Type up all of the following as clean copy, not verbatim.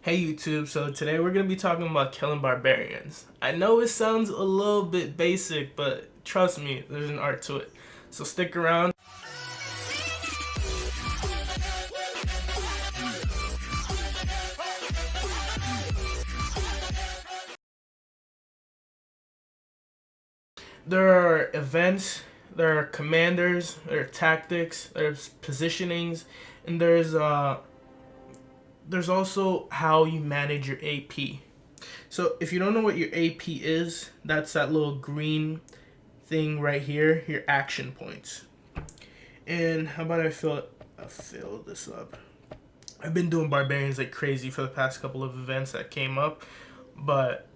Hey YouTube, so today we're going to be talking about killing barbarians. I know it sounds a little bit basic, but trust me, there's an art to it. So stick around. There are events, there are commanders, there are tactics, there's positionings, and there's also how you manage your AP. So if you don't know what your AP is, that's that little green thing right here, your action points. And how about I fill this up? I've been doing barbarians like crazy for the past couple of events that came up, but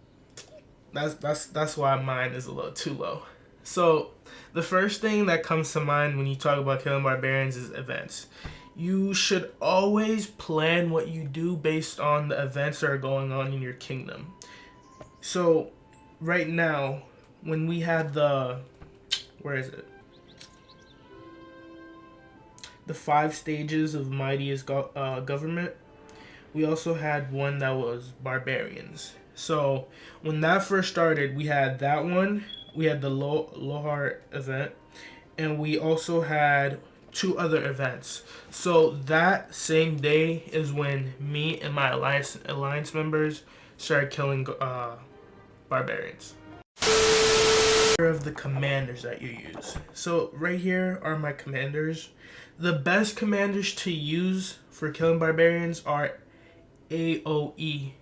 that's why mine is a little too low. So the first thing that comes to mind when you talk about killing barbarians is events. You should always plan what you do based on the events that are going on in your kingdom. So right now, when we had where is it? The 5 stages of mightiest government, we also had one that was barbarians. So when that first started, we had that one, we had the Lohar event, and we also had 2 other events. So that same day is when me and my alliance members started killing barbarians. Of the commanders that you use. So right here are my commanders. The best commanders to use for killing barbarians are AOE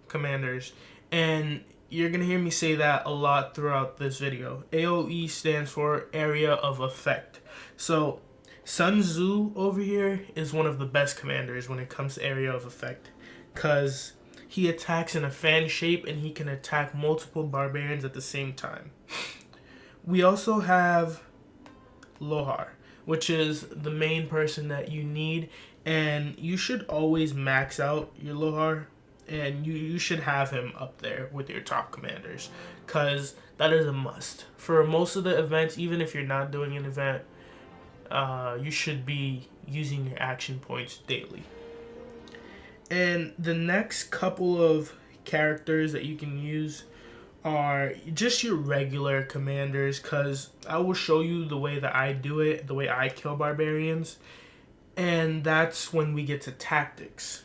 commanders, and you're gonna hear me say that a lot throughout this video. AOE stands for area of effect. So Sun Tzu over here is one of the best commanders when it comes to area of effect, because he attacks in a fan shape and he can attack multiple barbarians at the same time. We also have Lohar, which is the main person that you need, and you should always max out your Lohar, and you should have him up there with your top commanders, because that is a must. For most of the events, even if you're not doing an event, you should be using your action points daily. And the next couple of characters that you can use are just your regular commanders, because I will show you the way that I do it, the way I kill barbarians, and that's when we get to tactics.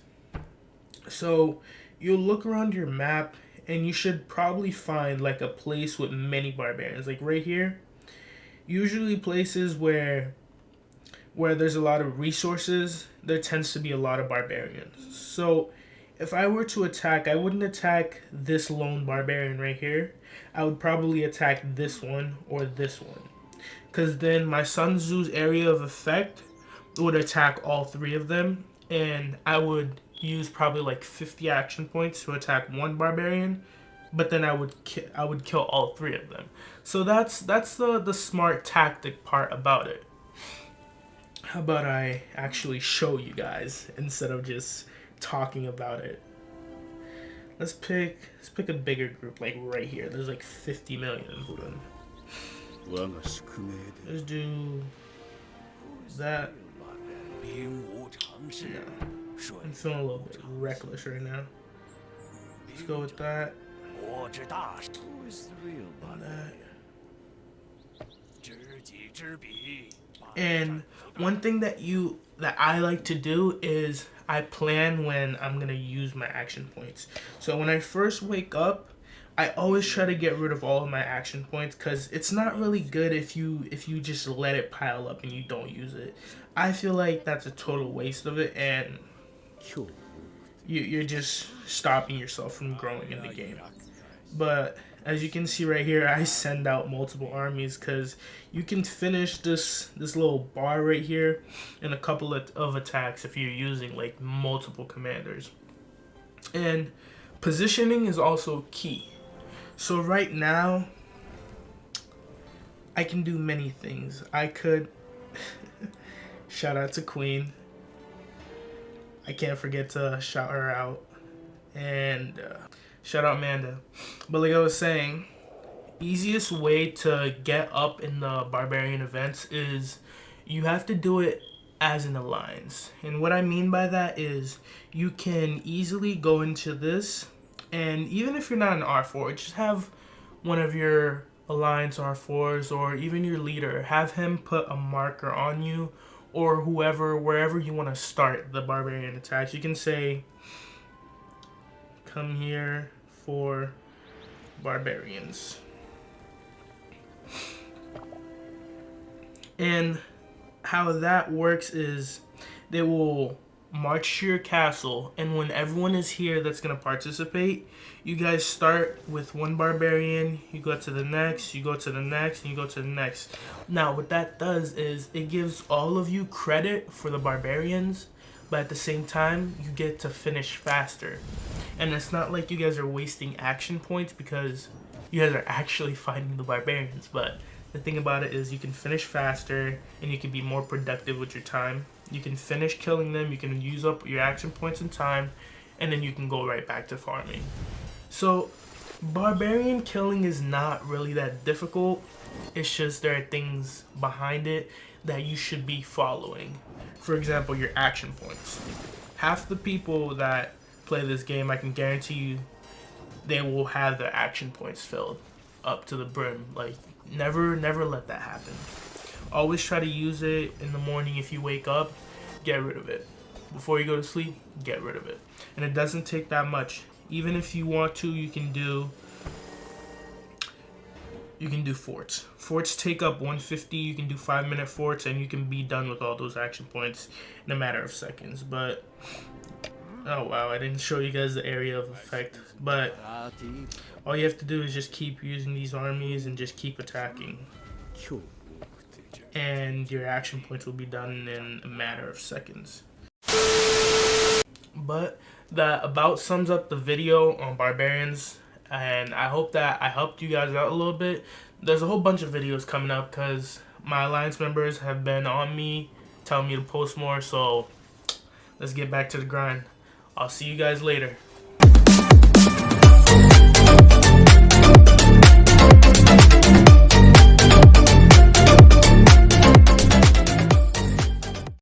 So you'll look around your map and you should probably find like a place with many barbarians, like right here. Usually places where there's a lot of resources, there tends to be a lot of barbarians. So if I were to attack, I wouldn't attack this lone barbarian right here. I would probably attack this one or this one, because then my Sun Tzu's area of effect would attack all 3 of them, and I would use probably like 50 action points to attack one barbarian, but then I would kill all 3 of them. So that's the smart tactic part about it. How about I actually show you guys instead of just talking about it? Let's pick a bigger group, like right here. There's like 50 million of them. Let's do that. Yeah. I'm feeling a little bit reckless right now. Let's go with that. And that. And one thing that I like to do is I plan when I'm gonna use my action points. So when I first wake up, I always try to get rid of all of my action points, because it's not really good if you just let it pile up and you don't use it. I feel like that's a total waste of it, and you're just stopping yourself from growing in the game. But as you can see right here, I send out multiple armies, because you can finish this little bar right here in a couple of attacks if you're using like multiple commanders. And positioning is also key. So right now, I can do many things. I could shout out to Queen. I can't forget to shout her out. And shout out Amanda. But like I was saying, easiest way to get up in the barbarian events is you have to do it as an alliance. And what I mean by that is you can easily go into this, and even if you're not an R4, just have one of your alliance R4s or even your leader, have him put a marker on you, or whoever, wherever you want to start the barbarian attacks. You can say, come here for barbarians. And how that works is they will march to your castle, and when everyone is here that's going to participate, you guys start with one barbarian, you go to the next, you go to the next, and you go to the next. Now what that does is it gives all of you credit for the barbarians, but at the same time you get to finish faster. And it's not like you guys are wasting action points because you guys are actually fighting the barbarians, but the thing about it is you can finish faster and you can be more productive with your time. You can finish killing them, you can use up your action points in time, and then you can go right back to farming. So barbarian killing is not really that difficult. It's just there are things behind it that you should be following. For example, your action points. Half the people that play this game, I can guarantee you, they will have their action points filled up to the brim. Like, never let that happen. Always try to use it in the morning. If you wake up, get rid of it. Before you go to sleep, get rid of it. And it doesn't take that much. Even if you want to, you can do forts. Forts take up 150. You can do 5-minute forts, and you can be done with all those action points in a matter of seconds. But oh wow, I didn't show you guys the area of effect. But all you have to do is just keep using these armies and just keep attacking, and your action points will be done in a matter of seconds. But that about sums up the video on barbarians, and I hope that I helped you guys out a little bit. There's a whole bunch of videos coming up because my alliance members have been on me telling me to post more, so let's get back to the grind. I'll see you guys later.